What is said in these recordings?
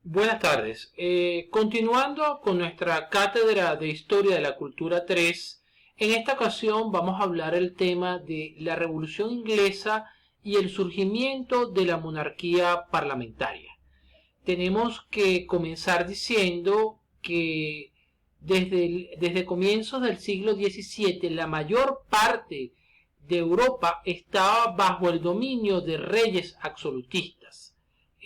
Buenas tardes. Continuando con nuestra cátedra de Historia de la Cultura 3, en esta ocasión vamos a hablar el tema de la Revolución Inglesa y el surgimiento de la monarquía parlamentaria. Tenemos que comenzar diciendo que desde comienzos del siglo XVII la mayor parte de Europa estaba bajo el dominio de reyes absolutistas.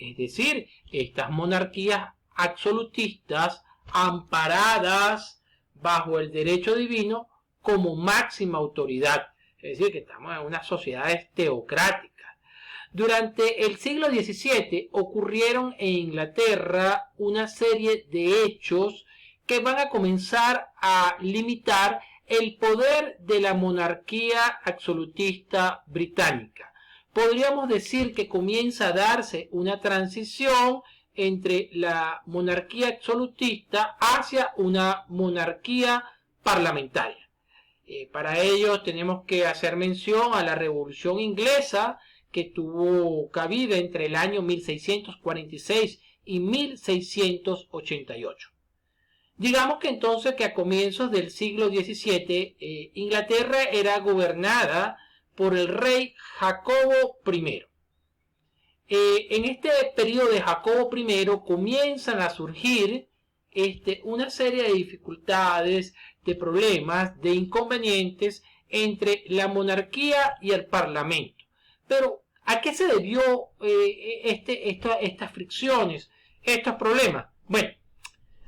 Es decir, estas monarquías absolutistas amparadas bajo el derecho divino como máxima autoridad. Es decir, que estamos en unas sociedades teocráticas. Durante el siglo XVII ocurrieron en Inglaterra una serie de hechos que van a comenzar a limitar el poder de la monarquía absolutista británica. Podríamos decir que comienza a darse una transición entre la monarquía absolutista hacia una monarquía parlamentaria. Para ello tenemos que hacer mención a la Revolución Inglesa, que tuvo cabida entre el año 1646 y 1688. Digamos que entonces que a comienzos del siglo XVII, Inglaterra era gobernada por el rey Jacobo I. En este periodo de Jacobo I comienzan a surgir una serie de dificultades, de problemas, de inconvenientes entre la monarquía y el parlamento. Pero, ¿a qué se debió estas fricciones, estos problemas? Bueno,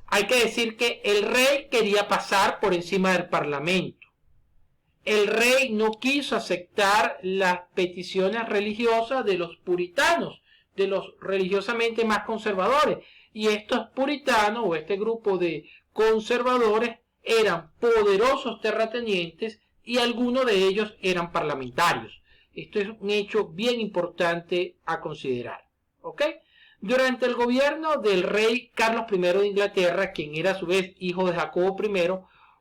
hay que decir que el rey quería pasar por encima del parlamento. El rey no quiso aceptar las peticiones religiosas de los puritanos, de los religiosamente más conservadores. Y estos puritanos o este grupo de conservadores eran poderosos terratenientes y algunos de ellos eran parlamentarios. Esto es un hecho bien importante a considerar. ¿Ok? Durante el gobierno del rey Carlos I de Inglaterra, quien era a su vez hijo de Jacobo I,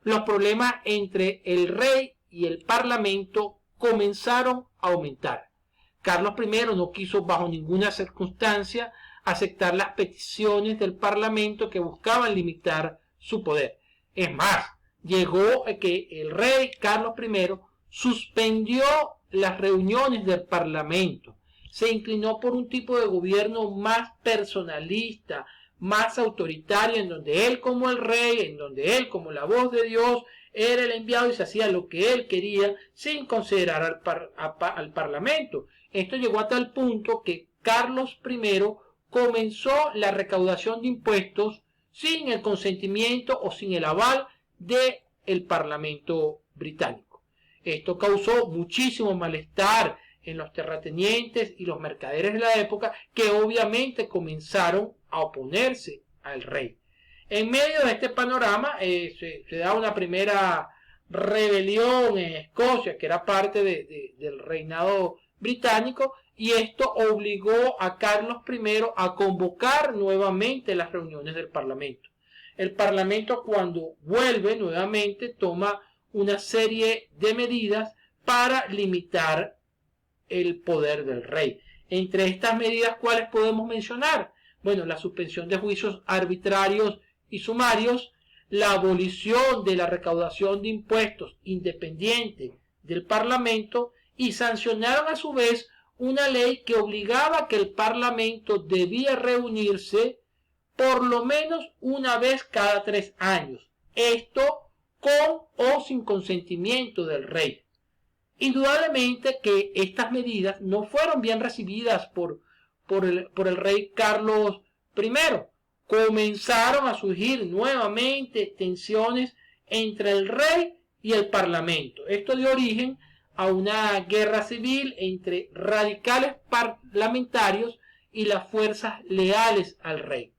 los problemas entre el rey y el parlamento comenzaron a aumentar. Carlos I no quiso bajo ninguna circunstancia aceptar las peticiones del parlamento que buscaban limitar su poder. Es más, llegó a que el rey Carlos I suspendió las reuniones del parlamento. Se inclinó por un tipo de gobierno más personalista, más autoritario, en donde él como el rey, en donde él como la voz de Dios era el enviado y se hacía lo que él quería sin considerar al parlamento. Esto llegó a tal punto que Carlos I comenzó la recaudación de impuestos sin el consentimiento o sin el aval del parlamento británico. Esto causó muchísimo malestar en los terratenientes y los mercaderes de la época, que obviamente comenzaron a oponerse al rey. En medio de este panorama se da una primera rebelión en Escocia, que era parte del reinado británico, y esto obligó a Carlos I a convocar nuevamente las reuniones del parlamento. El parlamento, cuando vuelve nuevamente, toma una serie de medidas para limitar el poder del rey. Entre estas medidas, ¿cuáles podemos mencionar? Bueno, la suspensión de juicios arbitrarios y sumarios, la abolición de la recaudación de impuestos independiente del parlamento, y sancionaron a su vez una ley que obligaba que el parlamento debía reunirse por lo menos una vez cada 3 años. Esto con o sin consentimiento del rey. Indudablemente que estas medidas no fueron bien recibidas por el rey Carlos I. Comenzaron a surgir nuevamente tensiones entre el rey y el parlamento. Esto dio origen a una guerra civil entre radicales parlamentarios y las fuerzas leales al rey.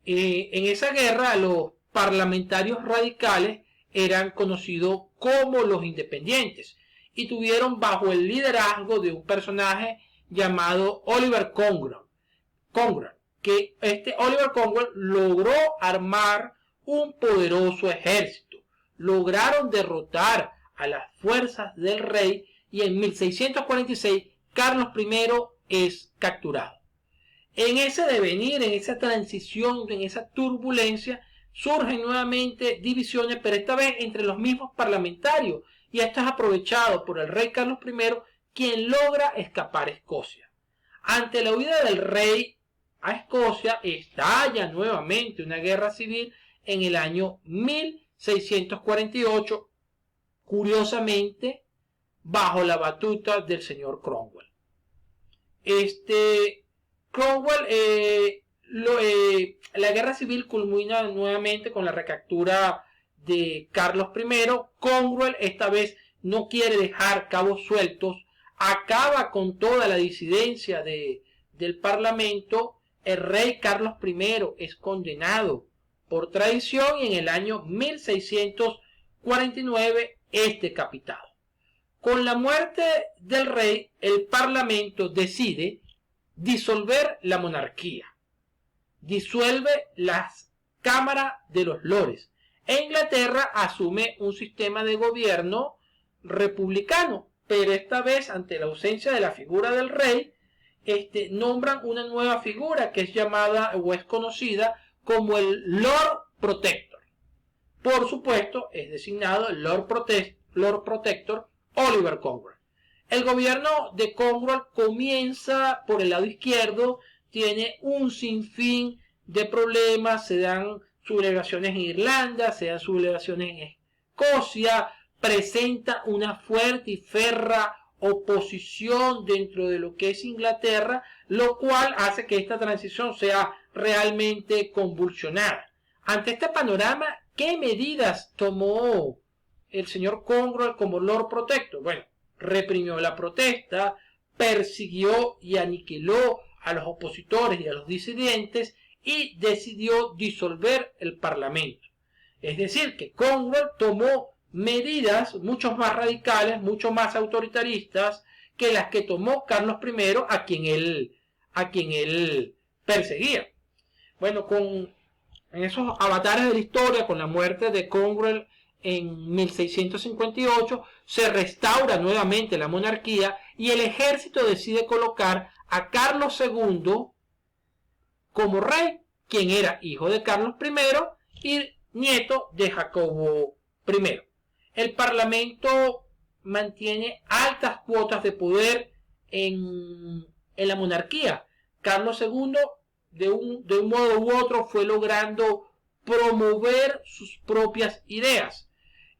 En esa guerra, los parlamentarios radicales eran conocidos como los independientes y tuvieron bajo el liderazgo de un personaje llamado Oliver Cromwell, que Oliver Cromwell logró armar un poderoso ejército. Lograron derrotar a las fuerzas del rey y en 1646 Carlos I es capturado. En ese devenir, en esa transición, en esa turbulencia, surgen nuevamente divisiones, pero esta vez entre los mismos parlamentarios, y esto es aprovechado por el rey Carlos I, quien logra escapar a Escocia. Ante la huida del rey a Escocia, estalla nuevamente una guerra civil en el año 1648, curiosamente bajo la batuta del señor Cromwell. Cromwell, la guerra civil culmina nuevamente con la recaptura de Carlos I. Cromwell esta vez no quiere dejar cabos sueltos, acaba con toda la disidencia del parlamento. El rey Carlos I es condenado por traición y en el año 1649 es decapitado. Con la muerte del rey, el parlamento decide disolver la monarquía, disuelve las cámaras de los lores e Inglaterra asume un sistema de gobierno republicano, pero esta vez ante la ausencia de la figura del rey, nombran una nueva figura que es llamada o es conocida como el Lord Protector. Por supuesto, es designado el Lord Protector Oliver Cromwell. El gobierno de Cromwell comienza por el lado izquierdo, tiene un sinfín de problemas, se dan sublevaciones en Irlanda, se dan sublevaciones en Escocia, presenta una fuerte y férrea oposición dentro de lo que es Inglaterra, lo cual hace que esta transición sea realmente convulsionada. Ante este panorama, ¿qué medidas tomó el señor Cromwell como Lord Protector? Bueno, reprimió la protesta, persiguió y aniquiló a los opositores y a los disidentes y decidió disolver el parlamento. Es decir, que Cromwell tomó medidas mucho más radicales, mucho más autoritaristas que las que tomó Carlos I, a quien él perseguía. Bueno, en esos avatares de la historia, con la muerte de Cromwell en 1658, se restaura nuevamente la monarquía y el ejército decide colocar a Carlos II como rey, quien era hijo de Carlos I y nieto de Jacobo I. El parlamento mantiene altas cuotas de poder en la monarquía. Carlos II, de un modo u otro, fue logrando promover sus propias ideas.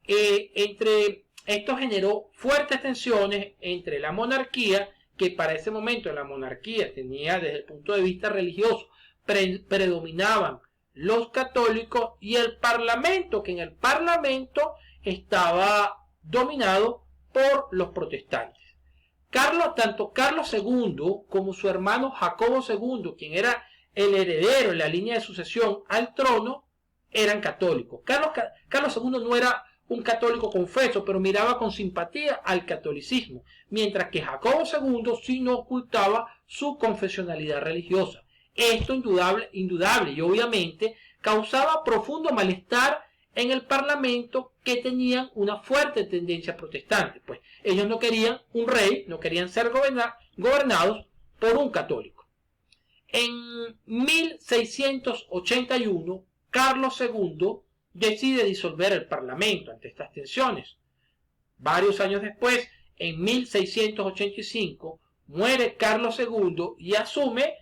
Esto generó fuertes tensiones entre la monarquía, que para ese momento la monarquía tenía desde el punto de vista religioso, predominaban los católicos, y el parlamento, que en el parlamento estaba dominado por los protestantes. Tanto Carlos II como su hermano Jacobo II, quien era el heredero en la línea de sucesión al trono, eran católicos. Carlos II no era un católico confeso, pero miraba con simpatía al catolicismo, mientras que Jacobo II sí no ocultaba su confesionalidad religiosa. Esto indudable y obviamente causaba profundo malestar en el parlamento, que tenían una fuerte tendencia protestante, pues ellos no querían un rey, no querían ser gobernados por un católico. En 1681, Carlos II decide disolver el parlamento ante estas tensiones. Varios años después, en 1685, muere Carlos II y asume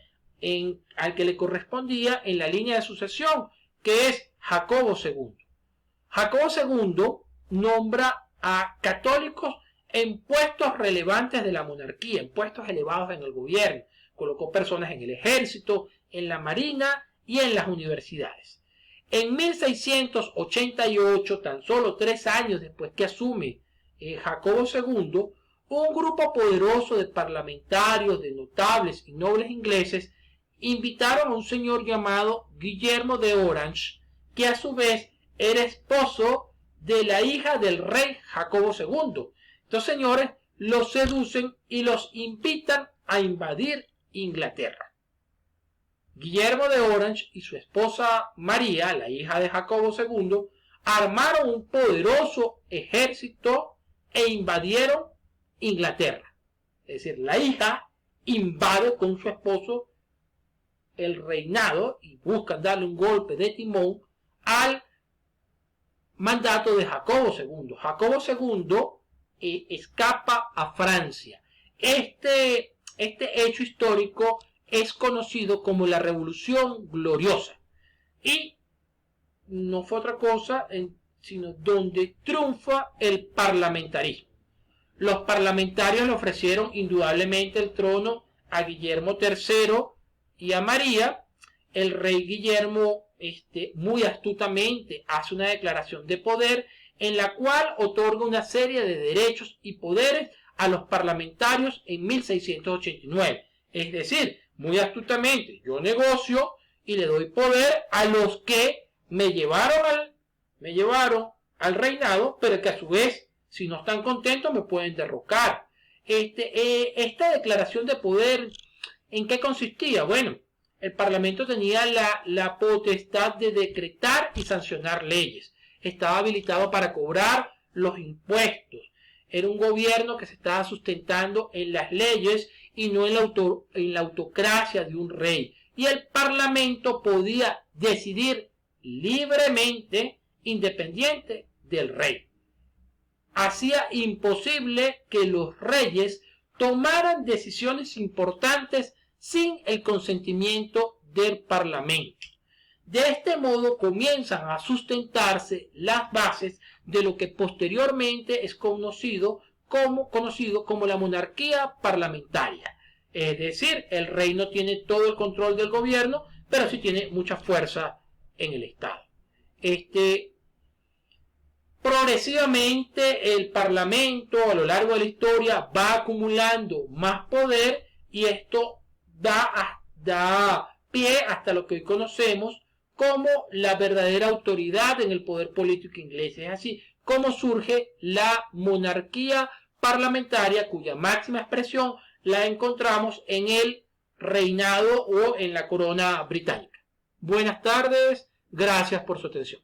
al que le correspondía en la línea de sucesión, que es Jacobo II. Jacobo II nombra a católicos en puestos relevantes de la monarquía, en puestos elevados en el gobierno. Colocó personas en el ejército, en la marina y en las universidades. En 1688, tan solo 3 años después que asume Jacobo II, un grupo poderoso de parlamentarios, de notables y nobles ingleses invitaron a un señor llamado Guillermo de Orange, que a su vez era esposo de la hija del rey Jacobo II. Estos señores los seducen y los invitan a invadir Inglaterra. Guillermo de Orange y su esposa María, la hija de Jacobo II, armaron un poderoso ejército e invadieron Inglaterra. Es decir, la hija invade con su esposo el reinado y buscan darle un golpe de timón al mandato de Jacobo II. Jacobo II escapa a Francia. Este hecho histórico es conocido como la Revolución Gloriosa y no fue otra cosa sino donde triunfa el parlamentarismo. Los parlamentarios le ofrecieron indudablemente el trono a Guillermo III y a María. El rey Guillermo muy astutamente hace una declaración de poder en la cual otorga una serie de derechos y poderes a los parlamentarios en 1689. Es decir, muy astutamente, yo negocio y le doy poder a los que me llevaron al reinado, pero que a su vez, si no están contentos, me pueden derrocar. Esta declaración de poder, ¿en qué consistía? Bueno, el Parlamento tenía la potestad de decretar y sancionar leyes. Estaba habilitado para cobrar los impuestos. Era un gobierno que se estaba sustentando en las leyes y no en la autocracia de un rey. Y el Parlamento podía decidir libremente, independiente del rey. Hacía imposible que los reyes tomaran decisiones importantes sin el consentimiento del Parlamento. De este modo comienzan a sustentarse las bases de lo que posteriormente es conocido como la monarquía parlamentaria. Es decir, el rey no tiene todo el control del gobierno, pero sí tiene mucha fuerza en el Estado. Progresivamente el Parlamento a lo largo de la historia va acumulando más poder y esto da pie hasta lo que hoy conocemos como la verdadera autoridad en el poder político inglés. Es así como surge la monarquía parlamentaria, cuya máxima expresión la encontramos en el reinado o en la corona británica. Buenas tardes, gracias por su atención.